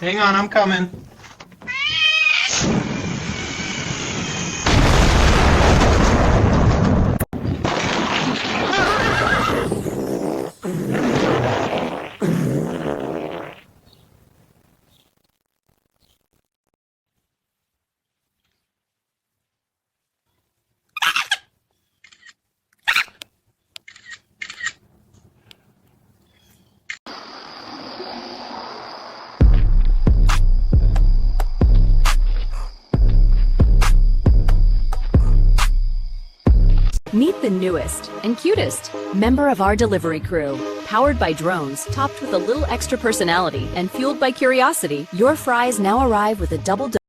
Hang on, I'm coming. Meet the newest and cutest member of our delivery crew. Powered by drones, topped with a little extra personality, and fueled by curiosity, your fries now arrive with a double